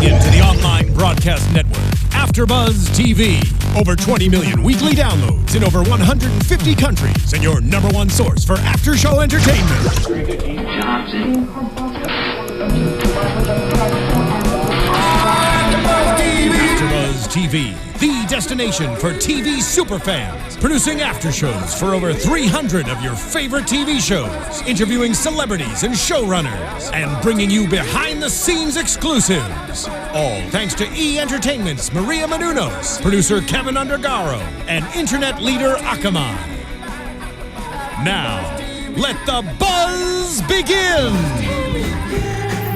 into the online broadcast network, AFTERBUZZ TV. Over 20 million weekly downloads in over 150 countries, and your number one source for after-show entertainment. AFTERBUZZ TV, the destination for TV superfans, producing after shows for over 300 of your favorite TV shows, interviewing celebrities and showrunners, and bringing you behind-the-scenes exclusives. All thanks to E! Entertainment's Maria Menounos, producer Kevin Undergaro, and internet leader Akamai. Now, let the buzz begin!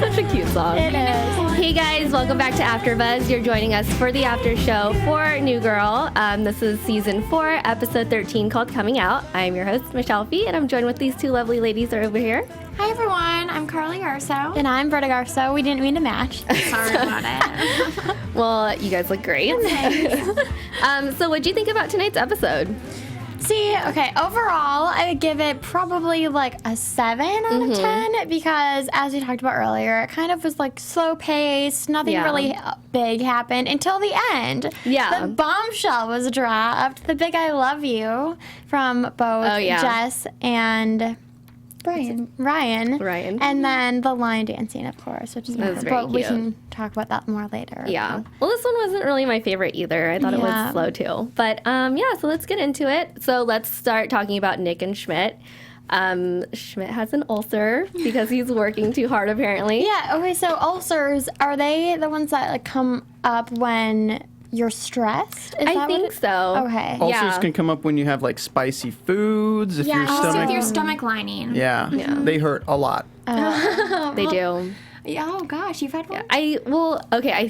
Such a cute song. It is. Hey guys, welcome back to AfterBuzz. You're joining us for the after show for New Girl. This is season 4, episode 13, called Coming Out. I'm your host, Michelle Fee, and I'm joined with these two lovely ladies that are over here. Hi everyone, I'm Carli Garsow. And I'm Britta Garsow. We didn't mean to match. Sorry about it. Well, you guys look great. So what'd you think about tonight's episode? See, okay, overall, I would give it probably like a 7 out of 10 because, as we talked about earlier, it kind of was like slow paced. Nothing really big happened until the end. Yeah. The bombshell was dropped. The big I love you from both Jess and Ryan. And then the line dancing, of course, which is very but we cute. can talk about that more later. Yeah. Well, this one wasn't really my favorite either. I thought it was slow too. But so let's get into it. So let's start talking about Nick and Schmidt. Schmidt has an ulcer because he's working too hard, apparently. Yeah, okay, so ulcers, are they the ones that like come up when you're stressed? I think so. Okay. Ulcers can come up when you have like spicy foods. If your Also stomach, with your stomach lining. yeah, they hurt a lot. They do. Oh gosh, you've had one? I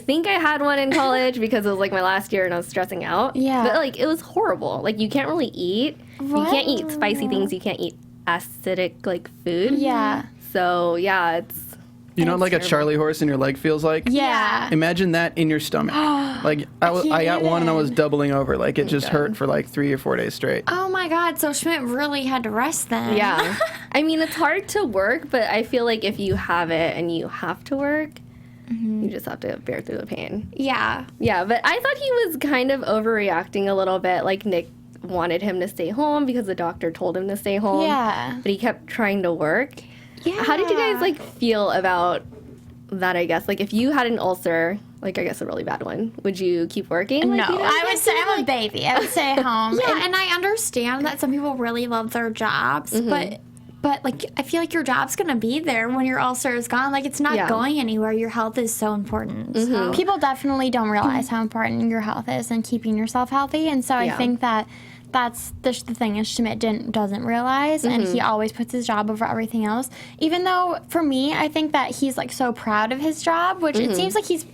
think I had one in college because it was like my last year and I was stressing out. Yeah. But like it was horrible. Like you can't really eat. You can't eat spicy things. You can't eat acidic like food. Yeah. So yeah, it's You know, like a Charlie horse in your leg feels like? Yeah. Imagine that in your stomach. Like I got one and I was doubling over. Like it just hurt for like 3 or 4 days straight. Oh my god, so Schmidt really had to rest then. Yeah. I mean, it's hard to work, but I feel like if you have it and you have to work, you just have to bear through the pain. Yeah. Yeah, but I thought he was kind of overreacting a little bit. Like, Nick wanted him to stay home because the doctor told him to stay home. Yeah. But he kept trying to work. Yeah. How did you guys, like, feel about that, I guess? Like, if you had an ulcer, like, I guess a really bad one, would you keep working? No, Like, you know? I would say I'm a baby. I would stay home. Yeah, and I understand that some people really love their jobs, but like I feel like your job's gonna be there when your ulcer is gone. Like it's not going anywhere. Your health is so important. So. People definitely don't realize how important your health is and keeping yourself healthy. And so I think that that's the thing is Schmidt doesn't realize, and he always puts his job over everything else. Even though, for me, I think that he's like so proud of his job, which it seems like he's,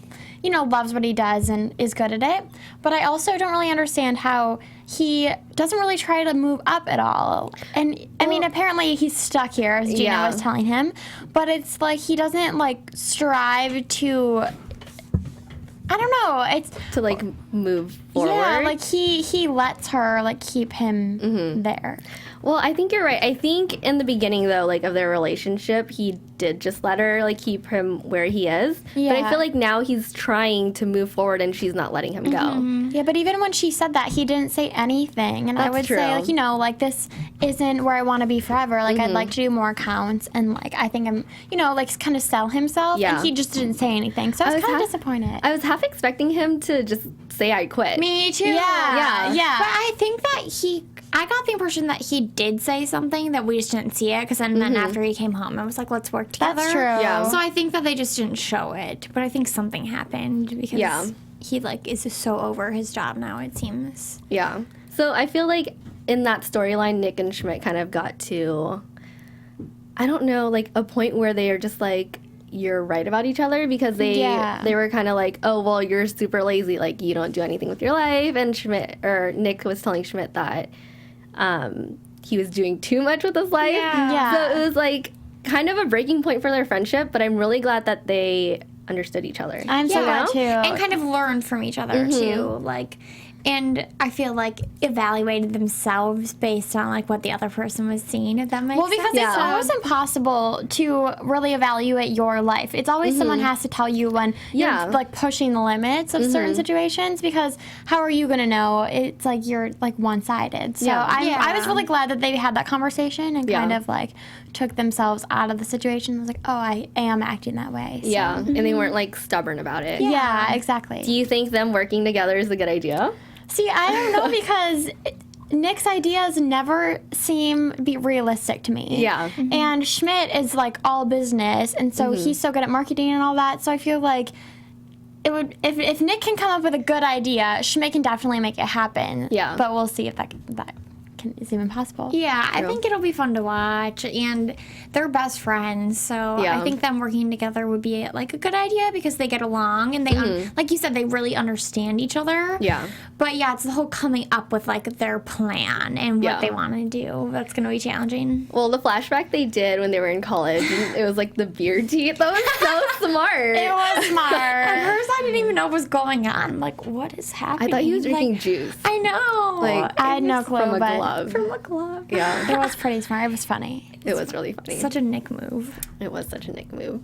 you know, loves what he does and is good at it. But I also don't really understand how he doesn't really try to move up at all. And I mean, apparently he's stuck here, as Gina was telling him. But it's like he doesn't like strive to. I don't know. It's to like move forward. Yeah, like he lets her like keep him there. Well, I think you're right. I think in the beginning, though, like, of their relationship, he did just let her, like, keep him where he is. Yeah. But I feel like now he's trying to move forward and she's not letting him go. Yeah, but even when she said that, he didn't say anything. And I would say, like, you know, like, this isn't where I want to be forever. Like, I'd like to do more accounts. And, like, I think I'm, you know, like, kind of sell himself. Yeah. And he just didn't say anything. So I was kind of disappointed. I was half expecting him to just say, I quit. Me too. Yeah. But I think that I got the impression that he did say something that we just didn't see it, because then after he came home, I was like, let's work together. That's true. Yeah. So I think that they just didn't show it, but I think something happened because he like is just so over his job now, it seems. Yeah. So I feel like in that storyline, Nick and Schmidt kind of got to, I don't know, like a point where they are just like, you're right about each other, because they were kind of like, oh, well, you're super lazy, like you don't do anything with your life. And Nick was telling Schmidt that he was doing too much with his life. Yeah. So it was like kind of a breaking point for their friendship, but I'm really glad that they understood each other. I'm so glad too. And kind of learned from each other too. Like, and I feel like evaluated themselves based on like what the other person was seeing, if that makes sense. Well, because it's almost impossible to really evaluate your life. It's always someone has to tell you when you're like pushing the limits of certain situations, because how are you going to know? It's like you're like one-sided. So I was really glad that they had that conversation and kind of like took themselves out of the situation. I was like, oh, I am acting that way. So. Yeah, and they weren't like stubborn about it. Yeah, exactly. Do you think them working together is a good idea? See, I don't know, because Nick's ideas never seem to be realistic to me. Yeah. And Schmidt is like all business, and so he's so good at marketing and all that. So I feel like it would, if Nick can come up with a good idea, Schmidt can definitely make it happen. Yeah. But we'll see if that is even possible. Yeah, I think it'll be fun to watch, and they're best friends, so I think them working together would be like a good idea because they get along and they, like you said, they really understand each other. Yeah. But yeah, it's the whole coming up with like their plan and what they want to do. That's going to be challenging. Well, the flashback they did when they were in college, and it was like the beard teeth. That was so smart. It was smart. At first, I didn't even know what was going on. Like, what is happening? I thought he was drinking juice. I know. Like, I had no clue, from a but glove. From a glove. Yeah. it was pretty smart. It was funny. It was really funny. Such a Nick move. It was such a Nick move.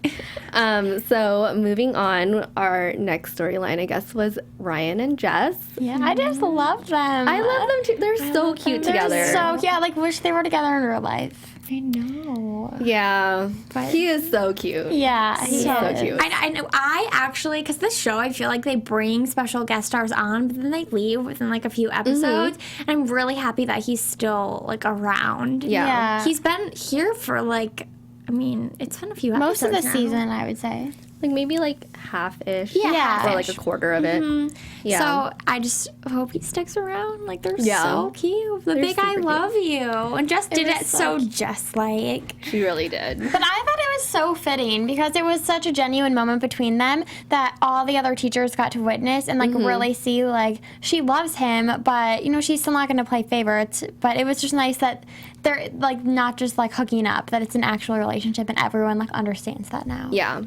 So moving on, our next storyline, I guess, was Ryan and Jess. Yeah, I just love them. I love them too. They're so cute together. They're so cute. I like wish they were together in real life. I know. Yeah. But he is so cute. Yeah, he So is. cute. I know. I actually, because this show, I feel like they bring special guest stars on, but then they leave within like a few episodes. And I'm really happy that he's still like around. Yeah. He's been here for like, I mean, it's been a few episodes Most of the now. season, I would say. Like maybe like half-ish. Yeah. Or like a quarter of it. Yeah. So I just hope he sticks around. Like they're Yeah. so cute. The They're big I super love you. And Jess did was it so just like. She really did. But I thought it was so fitting because it was such a genuine moment between them that all the other teachers got to witness and like really see like she loves him, but you know she's still not going to play favorites. But it was just nice that they're like not just like hooking up, that it's an actual relationship and everyone like understands that now. Yeah.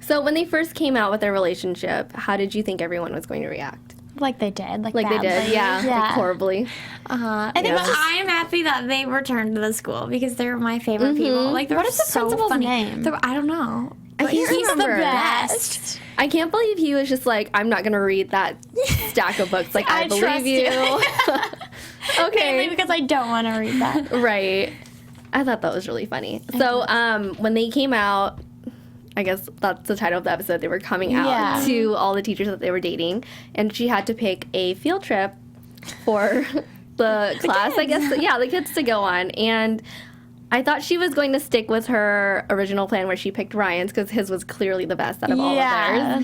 So when they first came out with their relationship, how did you think everyone was going to react? Like they did, like Like badly. they did, yeah. Like horribly. I think I am happy that they returned to the school because they're my favorite people. Like, they're What is the so principal's funny. name? I don't know. I But can't he's remember. the best. I can't believe he was just like, I'm not going to read that stack of books. Like, I believe trust you. Mainly Okay. because I don't want to read that. Right. I thought that was really funny. So when they came out, I guess that's the title of the episode, they were coming out to all the teachers that they were dating, and she had to pick a field trip for the class, I guess. Yeah, the kids to go on. And I thought she was going to stick with her original plan where she picked Ryan's because his was clearly the best out of all of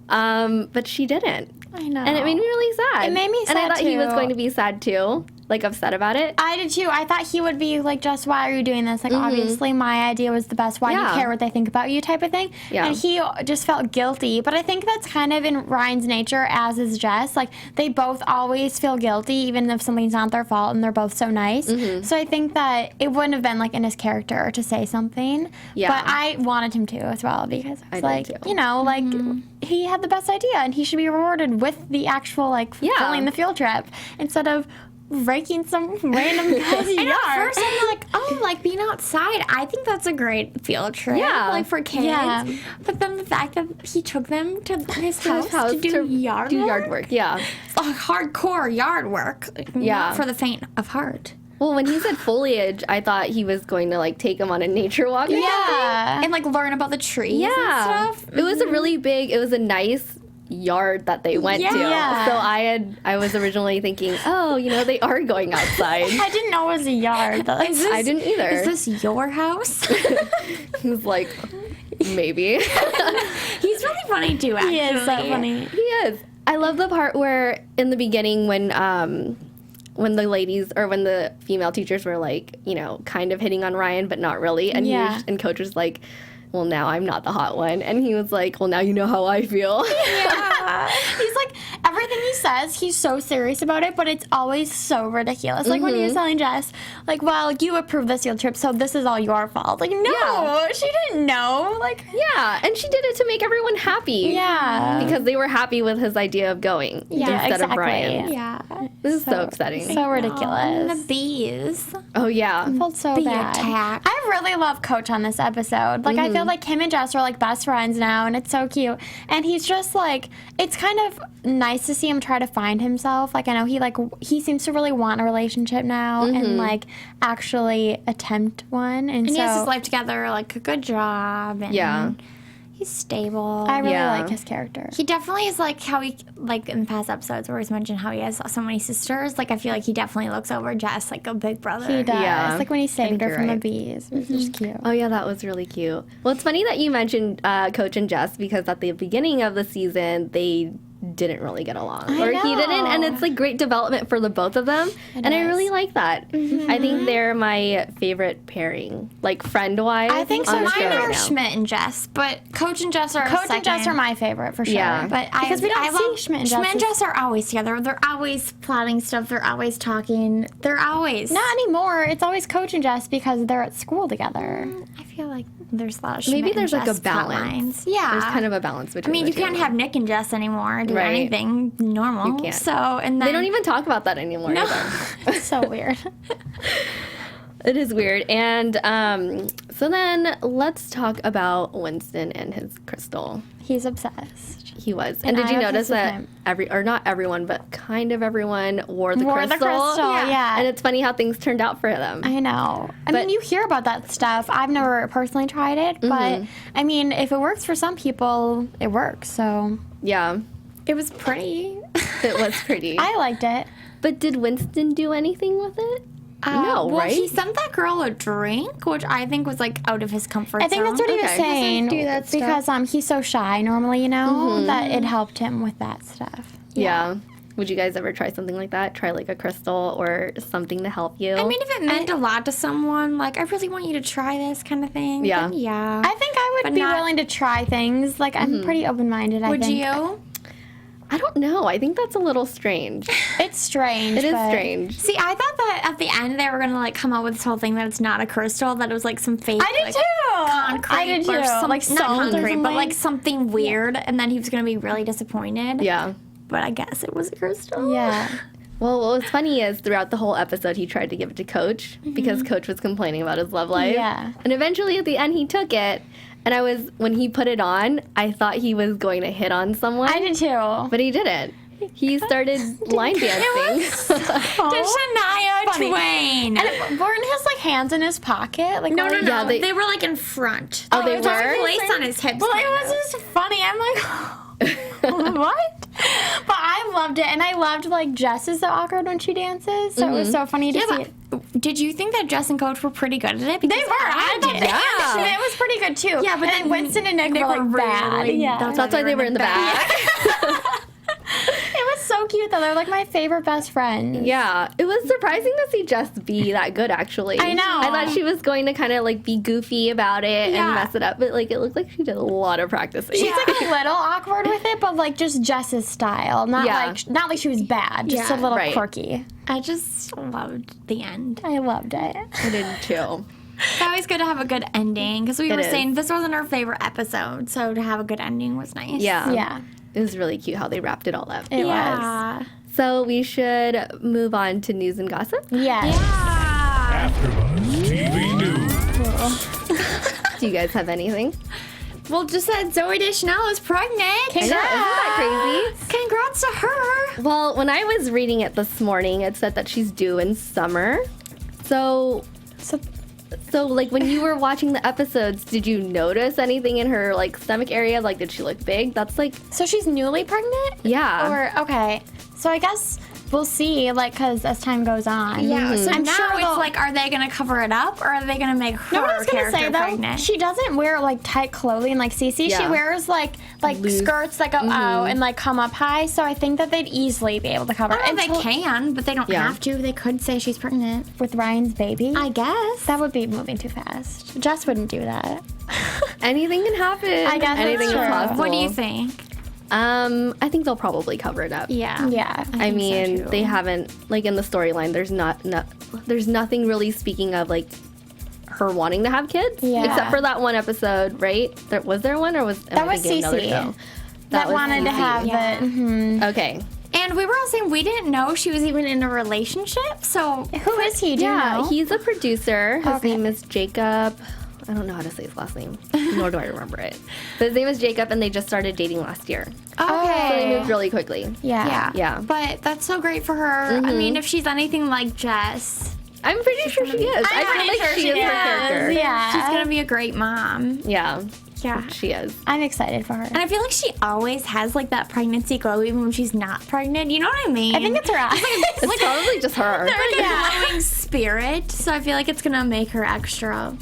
theirs. But she didn't. I know. And it made me really sad. It made me sad, And I thought he was too. going to be sad too, like upset about it. I did too. I thought he would be like, Jess, why are you doing this? Like, obviously my idea was the best. Why do you care what they think about you type of thing? Yeah. And he just felt guilty. But I think that's kind of in Ryan's nature, as is Jess. Like, they both always feel guilty, even if something's not their fault, and they're both so nice. So I think that it wouldn't have been, like, in his character to say something. Yeah. But I wanted him to as well, because I was I like, did too. you know, like, he had the best idea, and he should be rewarded with the actual, like, fulfilling the field trip, instead of raking some random guy's yard. And at first I'm like, oh, like being outside, I think that's a great field trip. Yeah. Like for kids. Yeah. But then the fact that he took them to his house to do yard work. Yeah. Hardcore yard work. Yeah. Not for the faint of heart. Well, when he said foliage, I thought he was going to like take him on a nature walk. Or Yeah. And like learn about the trees Yeah. and stuff. It was a really big, it was a nice yard that they went to. Yeah. So I was originally thinking, oh, you know, they are going outside. I didn't know it was a yard. I didn't either. Is this your house? He was like, maybe. He's really funny too, actually. He is so funny. He is. I love the part where in the beginning when the ladies or when the female teachers were like, you know, kind of hitting on Ryan but not really, and and Coach was like, well, now I'm not the hot one, and he was like, well, now you know how I feel. Yeah. He's like, every everything he says, he's so serious about it, but it's always so ridiculous. Like when he was telling Jess, like, well, you approved this field trip, so this is all your fault. Like, no, she didn't know. Like, yeah, and she did it to make everyone happy. Yeah. Because they were happy with his idea of going instead of Brian. Yeah. This is so upsetting. So ridiculous. And the bees. Oh, yeah. I felt so bad. Attack. I really love Coach on this episode. Like, I feel like him and Jess are, like, best friends now, and it's so cute. And he's just, like, it's kind of nice to see him try to find himself. Like, I know he seems to really want a relationship now and, like, actually attempt one. And he so has his life together, like, a good job. And he's stable. I really like his character. He definitely is like how he, like in past episodes where he's mentioned how he has so many sisters. Like, I feel like he definitely looks over Jess like a big brother. He does. Yeah. Like when he saved her you're from the right. bees. It was just cute. Oh, yeah, that was really cute. Well, it's funny that you mentioned Coach and Jess because at the beginning of the season, they didn't really get along. Or he didn't, and it's like great development for the both of them. I really like that. I think they're my favorite pairing, like friend-wise. I think so. on the show Mine are right now. Schmidt and Jess, but Coach and Jess are Coach and Jess are my favorite for sure. Yeah. But Because we don't see love Schmidt and Schmidt and Jess. Jess are always together. They're always plotting stuff. They're always talking. They're always. Not anymore. It's always Coach and Jess because they're at school together. I feel like there's a lot of Schmidt Maybe there's and like a Jess plot balance. lines. Yeah. There's kind of a balance I between mean, the you two can't of have them. Nick and Jess anymore do Right. anything normal. You can't. So, and then They don't even talk about that anymore either. It's so weird. It is weird. And so then let's talk about Winston and his crystal. He's obsessed. He was. And did I you am notice obsessed that with him. not everyone, but kind of everyone wore the crystal? Yeah. And it's funny how things turned out for them. I know. I mean, you hear about that stuff. I've never personally tried it, but I mean, if it works for some people, it works. So Yeah, it was pretty. it was pretty. I liked it. But did Winston do anything with it? No, well, right? he sent that girl a drink, which I think was like out of his comfort zone. I think that's what he was Okay. saying. He doesn't do that stuff. because he's so shy normally, you know, that it helped him with that stuff. Yeah. Would you guys ever try something like that? Try like a crystal or something to help you? I mean, if it meant a lot to someone, like, I really want you to try this kind of thing. Yeah. Then yeah. I think I would But be not- willing to try things. Like, I'm pretty open-minded, I Would think. you? I don't know. I think that's a little strange. It's strange. It is but strange. See, I thought that at the end they were gonna like come out with this whole thing that it's not a crystal, that it was like some fake. I did like, too. Concrete I did or too. some, Like not salt or concrete, but something. like something weird, and then he was gonna be really disappointed. Yeah. But I guess it was a crystal. Yeah. Well, what was funny is throughout the whole episode, he tried to give it to Coach because Coach was complaining about his love life. Yeah. And eventually at the end, he took it. And when he put it on, I thought he was going to hit on someone. I did too. But he didn't. He started line dancing. To Shania funny. Twain. And weren't his like hands in his pocket? Like No, Yeah, they, they- were like in front. Oh, they It was like were? placed on his hips. Well, kind it was of. just funny. I'm like, what? But I loved it, and I loved like Jess is so awkward when she dances. So it was so funny to see. Yeah, but did you think that Jess and Coach were pretty good at it? They Because were. I thought Yeah. Schmidt was pretty good too. Yeah, but and then Winston and Nick were like bad. really- Yeah, That's why they were in the back. it was so cute though. They're like my favorite best friends. Yeah. It was surprising to see Jess be that good, actually. I know. I thought she was going to kind of like be goofy about it Yeah. and mess it up. But like it looked like she did a lot of practicing. She's like a little awkward with it, but like just Jess's style. Not like she was bad. Just a Yeah, little right. quirky. I just loved the end. I loved it. I did too. It's always good to have a good ending because we were is. saying this wasn't our favorite episode, so to have a good ending was nice. Yeah. Yeah, It was really cute how they wrapped it all up. it was. Yeah. So we should move on to news and gossip. Yes. Yeah. AFTERBUZZ TV News. Do you guys have anything? Well, just that Zooey Deschanel is pregnant. I know, isn't that crazy? Congrats to her. Well, when I was reading it this morning, it said that she's due in summer. So like when you were watching the episodes, did you notice anything in her like stomach area? Like, did she look big? That's like, So she's newly pregnant? yeah. Or, okay. So I guess we'll see, like, because as time goes on. Yeah, so I'm now sure it's they'll- like, are they going to cover it up or are they going to make her You know what I was gonna character say though? pregnant? She doesn't wear like tight clothing like Cece. Yeah. She wears like Loose. skirts that go out and like come up high. So I think that they'd easily be able to cover I it. know they can, but they don't Yeah. have to. They could say she's pregnant. With Ryan's baby. I guess. That would be moving too fast. Jess wouldn't do that. Anything can happen. I guess that's anything is true. possible. What do you think? I think they'll probably cover it up. Yeah. Yeah. I mean, they haven't, like, in the storyline, there's nothing really speaking of, like, her wanting to have kids. Yeah. Except for that one episode, right? Was there one, or that was Cece that wanted to have the... Okay. And we were all saying we didn't know she was even in a relationship. So Who is he? Do you know? He's a producer. His name is Jacob. I don't know how to say his last name, nor do I remember it. But his name is Jacob, and they just started dating last year. Okay. So they moved really quickly. Yeah. But that's so great for her. I mean, if she's anything like Jess, I'm pretty sure she is. I feel like she is her character. Yeah. she's going to be a great mom. Yeah. Yeah. She is. I'm excited for her. And I feel like she always has, like, that pregnancy glow even when she's not pregnant. You know what I mean? I think it's her eyes. It's probably just her. Like a glowing spirit. So I feel like it's going to make her extra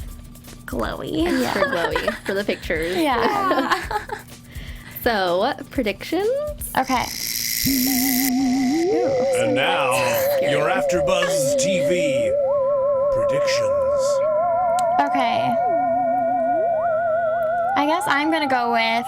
glowy. Extra glowy for the pictures. Yeah. So, predictions? Okay. And now, your AfterBuzz TV predictions. Okay. I guess I'm going to go with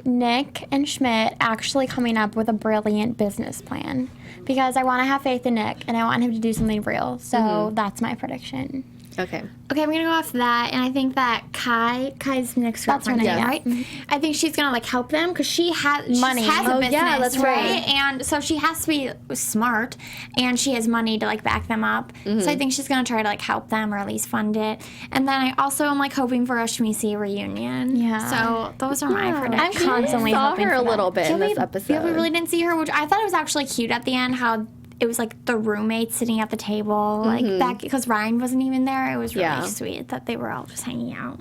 Nick and Schmidt actually coming up with a brilliant business plan. Because I want to have faith in Nick, and I want him to do something real. So that's my prediction. Okay. Okay, I'm gonna go off that, and I think that Kai's Nick's girlfriend, her name, right? I think she's gonna like help them because she has Money. She has a Oh, business, yeah, that's right. And so she has to be smart, and she has money to like back them up. So I think she's gonna try to like help them or at least fund it. And then I also am like hoping for a Schmidts reunion. Yeah. So those are my predictions. I'm constantly Saw hoping her for a that. little bit in this episode. Yeah, we really didn't see her, which I thought it was actually cute at the end. How it was like the roommates sitting at the table, like that, because Ryan wasn't even there. It was really sweet that they were all just hanging out.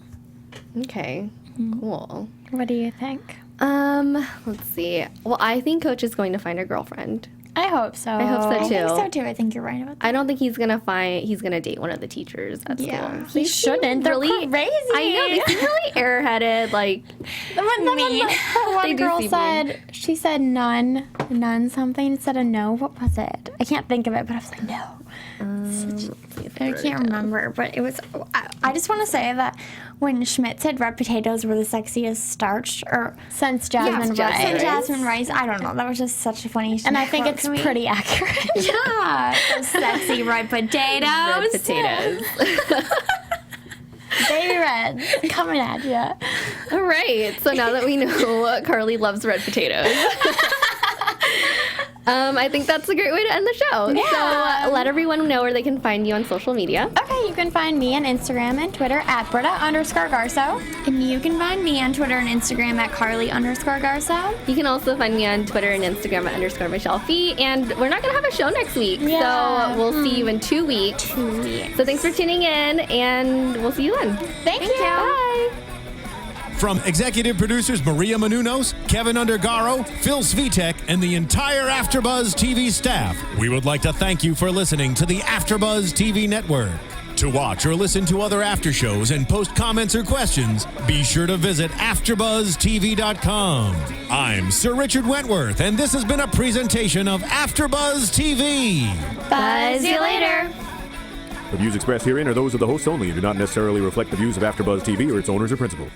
Okay. Cool. What do you think? Let's see. Well, I think Coach is going to find a girlfriend. I hope so. I hope so, I too. think so too. I think you're right about that. I don't think he's gonna date one of the teachers at school. He shouldn't. They're crazy. I know, they seem really airheaded, like The one They do girl seem said, she said none something instead of no. What was it? I can't think of it, but I was like, no. I can't remember, but it was. I just want to say that when Schmidt said red potatoes were the sexiest starch, or Since Jasmine yeah, Rice. since Jasmine Rice, I don't know. That was just such a funny. And I think quote it's to me. pretty accurate. Yeah, those sexy red potatoes. red potatoes. Baby red. Coming at you. All right. So now that we know Carli loves red potatoes, I think that's a great way to end the show. Yeah. So let everyone know where they can find you on social media. Okay, you can find me on Instagram and Twitter at Britta_Garsow. And you can find me on Twitter and Instagram at Carli_Garsow. You can also find me on Twitter and Instagram at @MichelleFee. And we're not going to have a show next week. Yeah. So we'll see you in 2 weeks. 2 weeks. So thanks for tuning in, and we'll see you then. Thank you. Bye. From executive producers Maria Menounos, Kevin Undergaro, Phil Svitek, and the entire AfterBuzz TV staff, we would like to thank you for listening to the AfterBuzz TV network. To watch or listen to other after shows and post comments or questions, be sure to visit AfterBuzzTV.com. I'm Sir Richard Wentworth, and this has been a presentation of AfterBuzz TV. Buzz you later. The views expressed herein are those of the hosts only and do not necessarily reflect the views of AfterBuzz TV or its owners or principals.